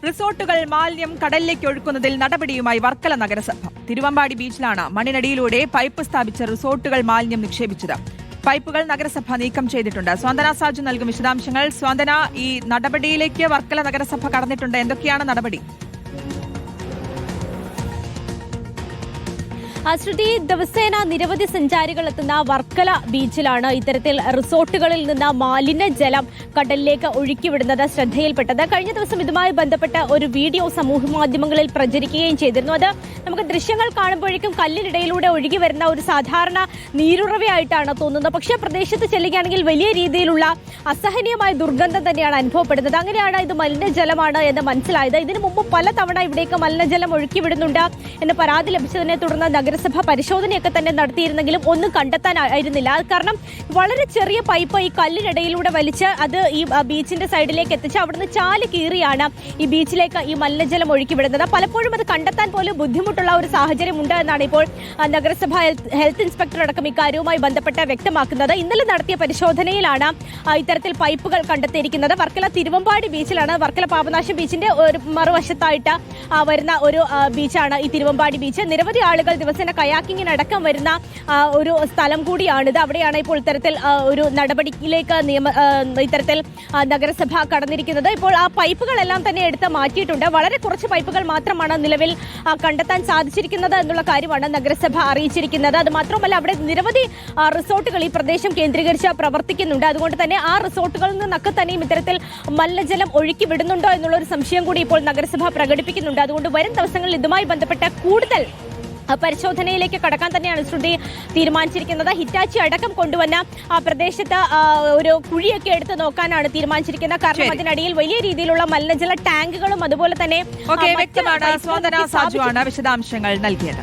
റിസോർട്ടുകൾ മാലിന്യം കടലിലേക്ക് ഒഴുക്കുന്നതിൽ നടപടിയുമായി വർക്കല നഗരസഭ. തിരുവമ്പാടി ബീച്ചിലാണ് മണ്ണിനടിയിലൂടെ പൈപ്പ് സ്ഥാപിച്ച റിസോർട്ടുകൾ മാലിന്യം നിക്ഷേപിച്ചത്. പൈപ്പുകൾ നഗരസഭ നീക്കം ചെയ്തിട്ടുണ്ട്. സ്വാന്തന സാജു നൽകും വിശദാംശങ്ങൾ. സ്വാന്തന, ഈ നടപടിയിലേക്ക് വർക്കല നഗരസഭ കടന്നിട്ടുണ്ട്. എന്തൊക്കെയാണ് നടപടി? ശ്രുതി, ദിവസേന നിരവധി സഞ്ചാരികൾ എത്തുന്ന വർക്കല ബീച്ചിലാണ് ഇത്തരത്തിൽ റിസോർട്ടുകളിൽ നിന്ന് മാലിന്യജലം കടലിലേക്ക് ഒഴുക്കിവിടുന്നത് ശ്രദ്ധയിൽപ്പെട്ടത്. കഴിഞ്ഞ ദിവസം ഇതുമായി ബന്ധപ്പെട്ട ഒരു വീഡിയോ സമൂഹ മാധ്യമങ്ങളിൽ പ്രചരിക്കുകയും ചെയ്തിരുന്നു. അത് നമുക്ക് ദൃശ്യങ്ങൾ കാണുമ്പോഴേക്കും കല്ലിനിടയിലൂടെ ഒഴുകി വരുന്ന ഒരു സാധാരണ നീരുറവയായിട്ടാണ് തോന്നുന്നത്. പക്ഷേ പ്രദേശത്ത് ചെല്ലുകയാണെങ്കിൽ വലിയ രീതിയിലുള്ള അസഹനീയമായ ദുർഗന്ധം തന്നെയാണ് അനുഭവപ്പെടുന്നത്. അങ്ങനെയാണ് ഇത് മലിനജലമാണ് എന്ന് മനസ്സിലായത്. ഇതിനു മുമ്പ് പലതവണ ഇവിടേക്ക് മലിനജലം ഒഴുക്കിവിടുന്നുണ്ട് എന്ന് പരാതി ലഭിച്ചതിനെ തുടർന്ന് നഗരസഭ പരിശോധനയൊക്കെ തന്നെ നടത്തിയിരുന്നെങ്കിലും ഒന്നും കണ്ടെത്താനായിരുന്നില്ല. കാരണം വളരെ ചെറിയ പൈപ്പ് ഈ കല്ലിനിടയിലൂടെ വലിച്ച് അത് ഈ ബീച്ചിന്റെ സൈഡിലേക്ക് എത്തിച്ച് അവിടുന്ന് ചാല് കീറിയാണ് ഈ ബീച്ചിലേക്ക് ഈ മലിനജലം ഒഴുക്കി വിടുന്നത്. പലപ്പോഴും അത് കണ്ടെത്താൻ പോലും ബുദ്ധിമുട്ടുള്ള ഒരു സാഹചര്യം ഉണ്ട് എന്നാണ് ഇപ്പോൾ നഗരസഭ ഹെൽത്ത് ഇൻസ്പെക്ടർ അടക്കം ഇക്കാര്യവുമായി ബന്ധപ്പെട്ട് വ്യക്തമാക്കുന്നത്. ഇന്നലെ നടത്തിയ പരിശോധനയിലാണ് ഇത്തരത്തിൽ പൈപ്പുകൾ കണ്ടെത്തിയിരിക്കുന്നത്. വർക്കല തിരുവമ്പാടി ബീച്ചിലാണ്. വർക്കല പാപനാശം ബീച്ചിന്റെ ഒരു മറുവശത്തായിട്ട് വരുന്ന ഒരു ബീച്ചാണ് ഈ തിരുവമ്പാടി ബീച്ച്. നിരവധി ആളുകൾ ദിവസേന കയാക്കിങ്ങിനടക്കം വരുന്ന ഒരു സ്ഥലം കൂടിയാണിത്. അവിടെയാണ് ഇപ്പോൾ ഇത്തരത്തിൽ ഒരു നടപടിയിലേക്ക് ഇത്തരത്തിൽ നഗരസഭ കടന്നിരിക്കുന്നത്. ഇപ്പോൾ ആ പൈപ്പുകളെല്ലാം തന്നെ എടുത്ത് മാറ്റിയിട്ടുണ്ട്. വളരെ കുറച്ച് പൈപ്പുകൾ മാത്രമാണ് നിലവിൽ കണ്ടെത്താൻ സാധിച്ചിരിക്കുന്നത് എന്നുള്ള കാര്യമാണ് നഗരസഭ അറിയിച്ചിരിക്കുന്നത്. അത് മാത്രമല്ല, അവിടെ നിരവധി റിസോർട്ടുകൾ ഈ പ്രദേശം കേന്ദ്രീകരിച്ച് പ്രവർത്തിക്കുന്നുണ്ട്. അതുകൊണ്ട് തന്നെ ആ റിസോർട്ടുകളിൽ നിന്നൊക്കെ തന്നെയും ഇത്തരത്തിൽ മലിനജലം ഒഴുക്കി വിടുന്നുണ്ടോ എന്നുള്ളൊരു സംശയം കൂടി ഇപ്പോൾ നഗരസഭ പ്രകടിപ്പിക്കുന്നുണ്ട്. അതുകൊണ്ട് വരും ദിവസങ്ങളിൽ ഇതുമായി ബന്ധപ്പെട്ട കൂടുതൽ പരിശോധനയിലേക്ക് കടക്കാൻ തന്നെയാണ് ശ്രുതി തീരുമാനിച്ചിരിക്കുന്നത്. ഹിറ്റാച്ചി അടക്കം കൊണ്ടുവന്ന ആ പ്രദേശത്ത് ഒരു കുഴിയൊക്കെ എടുത്ത് നോക്കാനാണ് തീരുമാനിച്ചിരിക്കുന്നത്. കാരണം അതിനടിയിൽ വലിയ രീതിയിലുള്ള മലിനജല ടാങ്കുകളും അതുപോലെ തന്നെ വ്യക്തമാണ്. സ്വാന്തന സാജു ആണ് വിശദാംശങ്ങൾ നൽകിയത്.